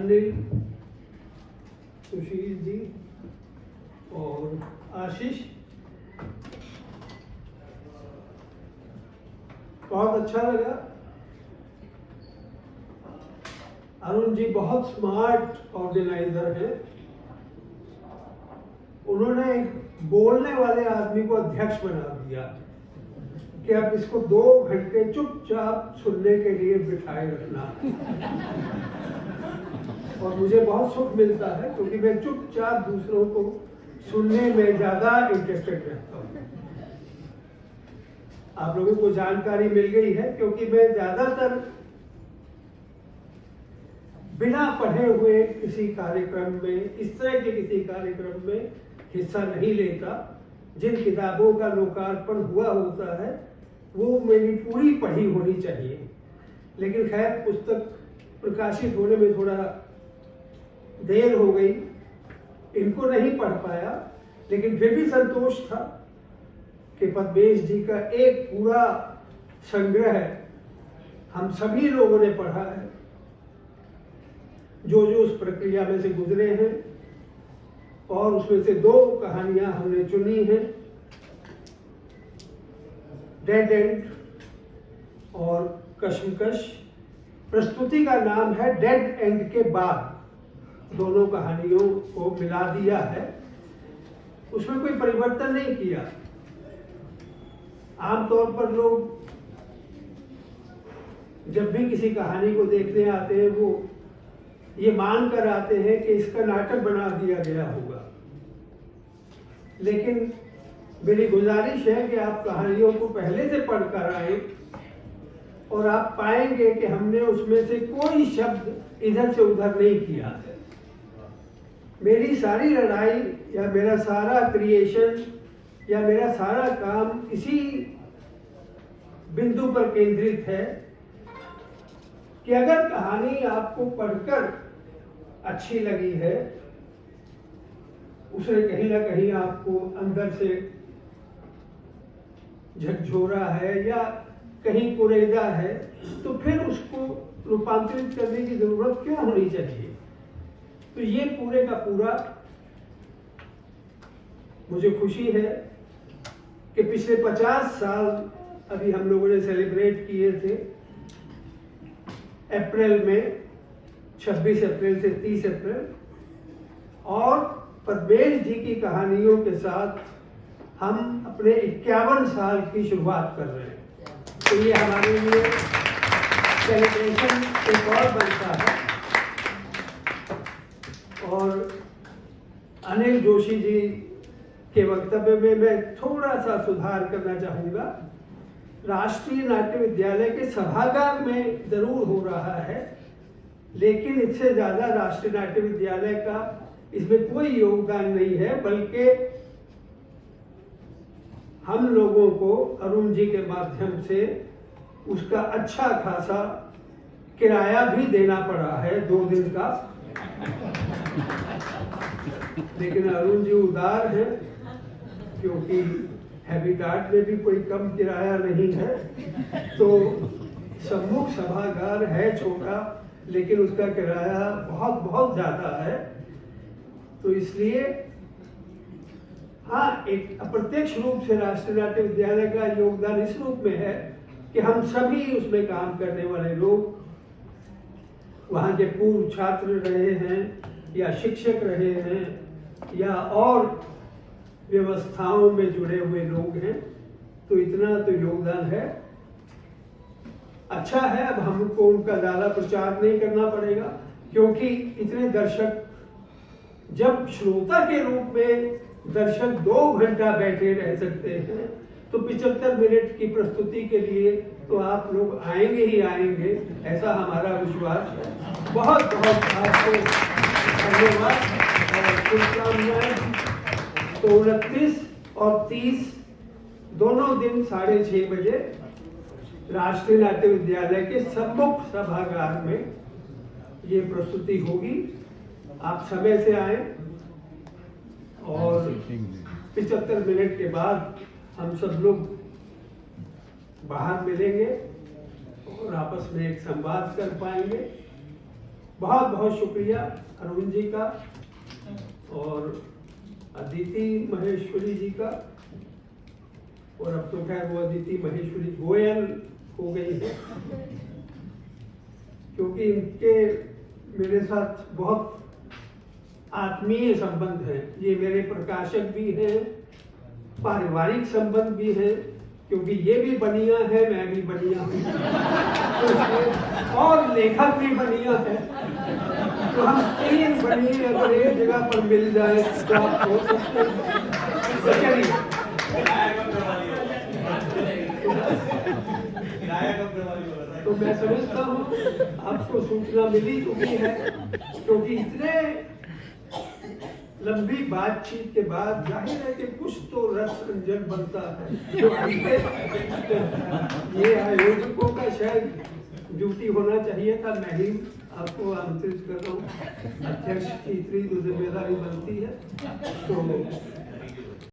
अनिल, सुशील जी और आशीष, बहुत अच्छा लगा। अरुण जी बहुत स्मार्ट ऑर्गेनाइजर हैं। उन्होंने एक बोलने वाले आदमी को अध्यक्ष बना दिया कि अब इसको 2 घंटे चुपचाप सुनने के लिए बिठाए रखना। और मुझे बहुत सुख मिलता है क्योंकि मैं चुपचाप दूसरों को सुनने में ज्यादा इंटरेस्टेड रहता हूँ। आप लोगों को जानकारी मिल गई है क्योंकि मैं ज्यादातर बिना पढ़े हुए किसी कार्यक्रम में, इस तरह के किसी कार्यक्रम में हिस्सा नहीं लेता। जिन किताबों का लोकार्पण हुआ होता है वो मेरी पूरी पढ़ी होनी चाहिए, लेकिन खैर पुस्तक प्रकाशित होने में थोड़ा देर हो गई, इनको नहीं पढ़ पाया, लेकिन फिर भी संतोष था कि पद्मेश जी का एक पूरा संग्रह हम सभी लोगों ने पढ़ा है, जो उस प्रक्रिया में से गुजरे हैं, और उसमें से 2 कहानियां हमने चुनी हैं, डेड एंड और कश्मकश। प्रस्तुति का नाम है डेड एंड के बाद, दोनों कहानियों को मिला दिया है, उसमें कोई परिवर्तन नहीं किया। आमतौर पर लोग जब भी किसी कहानी को देखने आते हैं वो ये मान कर आते हैं कि इसका नाटक बना दिया गया होगा, लेकिन मेरी गुजारिश है कि आप कहानियों को पहले से पढ़कर आए और आप पाएंगे कि हमने उसमें से कोई शब्द इधर से उधर नहीं किया है। मेरी सारी लड़ाई या मेरा सारा क्रिएशन या मेरा सारा काम इसी बिंदु पर केंद्रित है कि अगर कहानी आपको पढ़कर अच्छी लगी है, उसने कहीं ना कहीं आपको अंदर से झकझोरा है या कहीं कुरेदा है, तो फिर उसको रूपांतरित करने की जरूरत क्यों होनी चाहिए। तो ये पूरे का पूरा मुझे खुशी है कि पिछले 50 साल अभी हम लोगों ने सेलिब्रेट किए थे अप्रैल में, 26 अप्रैल से 30 अप्रैल, और पद्मेश जी की कहानियों के साथ हम अपने 51 साल की शुरुआत कर रहे हैं। तो ये हमारे लिए सेलिब्रेशन एक और बनता है। और अनिल जोशी जी के वक्तव्य में मैं थोड़ा सा सुधार करना चाहूँगा। राष्ट्रीय नाट्य विद्यालय के सभागार में जरूर हो रहा है, लेकिन इससे ज़्यादा राष्ट्रीय नाट्य विद्यालय का इसमें कोई योगदान नहीं है, बल्कि हम लोगों को अरुण जी के माध्यम से उसका अच्छा खासा किराया भी देना पड़ा है 2 दिन का। लेकिन अरुण जी उदार हैं क्योंकि हैबिटाट में भी कोई कम किराया नहीं है, तो सम्मुख सभागार है छोटा, लेकिन उसका किराया बहुत बहुत ज्यादा है। तो इसलिए हाँ, एक अप्रत्यक्ष रूप से राष्ट्रीय नाट्य विद्यालय का योगदान इस रूप में है कि हम सभी उसमें काम करने वाले लोग, वहाँ के पूर्व छात्र रहे हैं या शिक्षक रहे हैं या और व्यवस्थाओं में जुड़े हुए लोग हैं, तो इतना तो योगदान है। अच्छा है, अब हमको उनका ज्यादा प्रचार नहीं करना पड़ेगा, क्योंकि इतने दर्शक, जब श्रोता के रूप में दर्शक 2 घंटा बैठे रह सकते हैं, तो 75 मिनट की प्रस्तुति के लिए तो आप लोग आएंगे ही आएंगे, ऐसा हमारा विश्वास है। बहुत बहुत आपको धन्यवाद और शुभकामनाएं। तो 29 और 30 दोनों दिन 6:30 बजे राष्ट्रीय नाट्य विद्यालय के सम्मुख सभागार में ये प्रस्तुति होगी। आप समय से आए और 75 मिनट के बाद हम सब लोग बाहर मिलेंगे और आपस में एक संवाद कर पाएंगे। बहुत बहुत शुक्रिया अरुण जी का और अदिति महेश्वरी जी का। और अब तो खैर वो अदिति महेश्वरी गोयल हो गई है, क्योंकि इनके मेरे साथ बहुत आत्मीय संबंध है। ये मेरे प्रकाशक भी हैं, पारिवारिक संबंध भी है, क्योंकि ये भी बनिया है, मैं भी बनिया हूँ और लेखक भी बनिया है। तो हम तीन बनिए अगर एक जगह पर मिल जाए तो आप हो सकते हैं। तो मैं समझता हूँ आपको सूचना मिली चुकी है, क्योंकि इतने लंबी बातचीत के बाद जाहिर है कि कुछ तो रस रंजन बनता है। जो ये आयोजकों का शायद ड्यूटी होना चाहिए था, मैं ही आपको आमंत्रित कर रहा हूँ। अध्यक्ष की इतनी तो जिम्मेदारी बनती है। तो